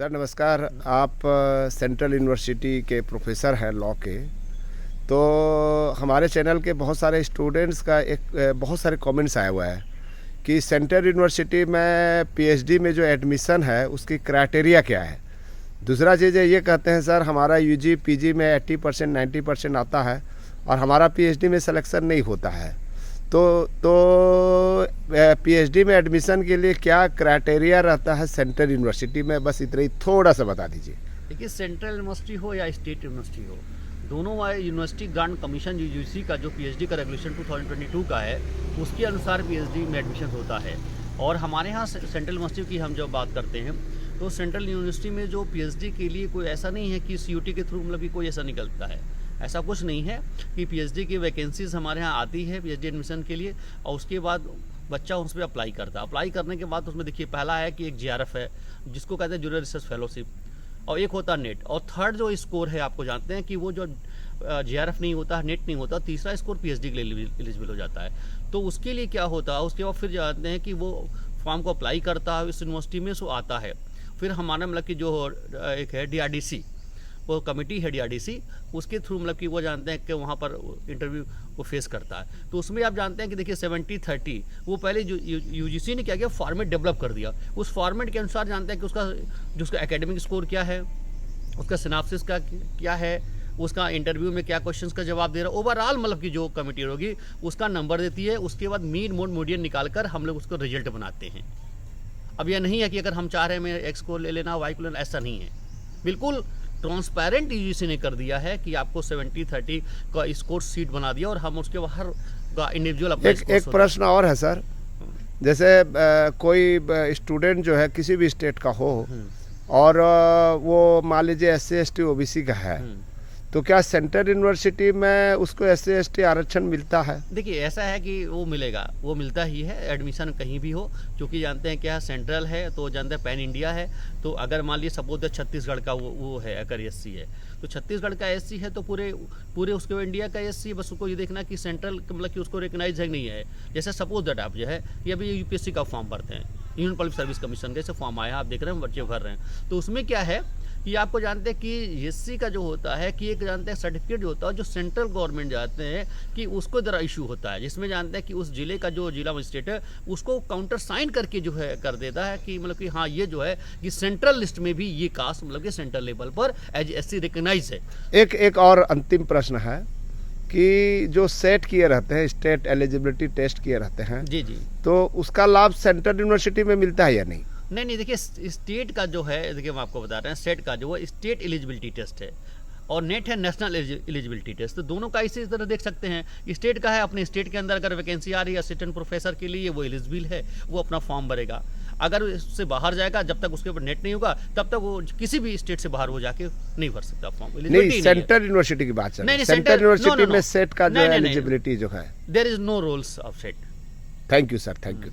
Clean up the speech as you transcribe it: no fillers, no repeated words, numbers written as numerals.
Sir नमस्कार। आप central university के प्रोफेसर हैं लॉ के। तो हमारे चैनल के बहुत सारे स्टूडेंट्स का बहुत सारे कमेंट्स आया हुआ है कि सेंट्रल यूनिवर्सिटी में पीएचडी में जो एडमिशन है उसकी क्राइटेरिया क्या है। दूसरा चीज़ ये कहते हैं सर हमारा यूजी पीजी में 80% 90% आता है और हमारा पीएचडी में सिलेक्शन नहीं होता है। तो पीएचडी में एडमिशन के लिए क्या क्राइटेरिया रहता है सेंट्रल यूनिवर्सिटी में, बस इतना ही थोड़ा सा बता दीजिए। देखिए, सेंट्रल यूनिवर्सिटी हो या स्टेट यूनिवर्सिटी हो, दोनों यूनिवर्सिटी ग्रांट कमीशन यूजीसी का जो पीएचडी का रेगुलेशन 2022 का है उसके अनुसार पीएचडी में एडमिशन होता है। और हमारे यहाँ सेंट्रल यूनिवर्सिटी की हम जब बात करते हैं तो सेंट्रल यूनिवर्सिटी में जो पीएचडी के लिए कोई ऐसा नहीं है कि सीयूटी के थ्रू मतलब कि कोई ऐसा निकलता है, ऐसा कुछ नहीं है कि पीएचडी की वैकेंसीज हमारे यहाँ आती है पीएचडी एडमिशन के लिए और उसके बाद बच्चा उस पर अप्लाई करता है। अप्लाई करने के बाद उसमें देखिए पहला है कि एक जीआरएफ है जिसको कहते हैं जूनियर रिसर्च फेलोशिप, और एक होता है नेट, और थर्ड जो स्कोर है आपको जानते हैं कि वो जो जीआरएफ नहीं होता, नेट नहीं होता, तीसरा स्कोर पीएचडी के लिए एलिजिबल हो जाता है। तो उसके लिए क्या होता है, उसके बाद फिर जानते हैं कि वो फॉर्म को अप्लाई करता है इस यूनिवर्सिटी में, सो आता है। फिर हमारा मतलब कि जो एक है डीआरडीसी, वो कमेटी है डीआरडीसी, उसके थ्रू मतलब कि वो जानते हैं कि वहाँ पर इंटरव्यू वो फेस करता है। तो उसमें आप जानते हैं कि देखिए 70-30 वो पहले जो यूजीसी ने क्या किया, फॉर्मेट डेवलप कर दिया। उस फॉर्मेट के अनुसार जानते हैं कि उसका एकेडमिक स्कोर क्या है, उसका सिनाप्सिस का क्या है, उसका इंटरव्यू में क्या क्वेश्चंस का जवाब दे रहा है, ओवरऑल मतलब कि जो कमेटी होगी उसका नंबर देती है। उसके बाद मीन मोड मीडियन निकाल कर हम लोग उसको रिजल्ट बनाते हैं। अब यह नहीं है कि अगर हम चाह रहे हैं मैं एक्स को ले लेना वाई को लेना, ऐसा नहीं है। बिल्कुल ट्रांसपेरेंट यूजीसी ने कर दिया है कि आपको 70-30 का स्कोर सीट बना दिया और हम उसके बाहर का इंडिविजुअल अपना एक प्रश्न और है सर, जैसे कोई स्टूडेंट जो है किसी भी स्टेट का हो और वो मान लीजिए SC ST OBC का है, तो क्या सेंट्रल यूनिवर्सिटी में उसको SC ST आरक्षण मिलता है? देखिए ऐसा है कि वो मिलेगा, वो मिलता ही है एडमिशन कहीं भी हो, क्योंकि जानते हैं क्या सेंट्रल है तो जानते हैं पैन इंडिया है। तो अगर मान लीजिए सपोज छत्तीसगढ़ का वो है, अगर SC है तो छत्तीसगढ़ का SC है तो पूरे उसके इंडिया का SC है। बस उसको ये देखना कि सेंट्रल मतलब कि उसको रिकग्नाइज है नहीं है। जैसे सपोज दैट आप जो है ये अभी यूपीएससी का फॉर्म भरते हैं, यूनियन पब्लिक सर्विस कमीशन का जैसे फॉर्म आया, आप देख रहे हैं बच्चे भर रहे हैं। तो उसमें क्या है कि आपको जानते हैं कि एससी का जो होता है कि एक जानते हैं सर्टिफिकेट जो होता है जो सेंट्रल गवर्नमेंट जानते हैं कि उसको जरा इशू होता है, जिसमें जानते हैं कि उस जिले का जो जिला मजिस्ट्रेट है उसको काउंटर साइन करके जो है कर देता है कि मतलब कि हाँ ये जो है कि सेंट्रल लिस्ट में भी ये कास्ट मतलब कि सेंट्रल लेवल पर एज एससी रिकग्नाइज है। एक और अंतिम प्रश्न है कि जो सेट किए रहते हैं, स्टेट एलिजिबिलिटी टेस्ट किए रहते हैं, जी, तो उसका लाभ सेंट्रल यूनिवर्सिटी में मिलता है या नहीं? नहीं, देखिए स्टेट का जो है, देखिए हम आपको बता रहे हैं, स्टेट का जो है स्टेट एलिजिबिलिटी टेस्ट है और नेट है नेशनल एलिजिबिलिटी टेस्ट। तो दोनों का इसी तरह देख सकते हैं। स्टेट का है अपने स्टेट के अंदर अगर वैकेंसी आ रही है असिस्टेंट प्रोफेसर के लिए, वो एलिजिबल है, वो अपना फॉर्म भरेगा। अगर इससे बाहर जाएगा, जब तक उसके ऊपर नेट नहीं होगा तब तक वो किसी भी स्टेट से बाहर हो जाके नहीं भर सकता फॉर्म। नहीं, सेंट्रल यूनिवर्सिटी की बात चल रही है। सेंट्रल यूनिवर्सिटी में सेट का जो एलिजिबिलिटी जो है, there is no rules of set. Thank you sir, thank you.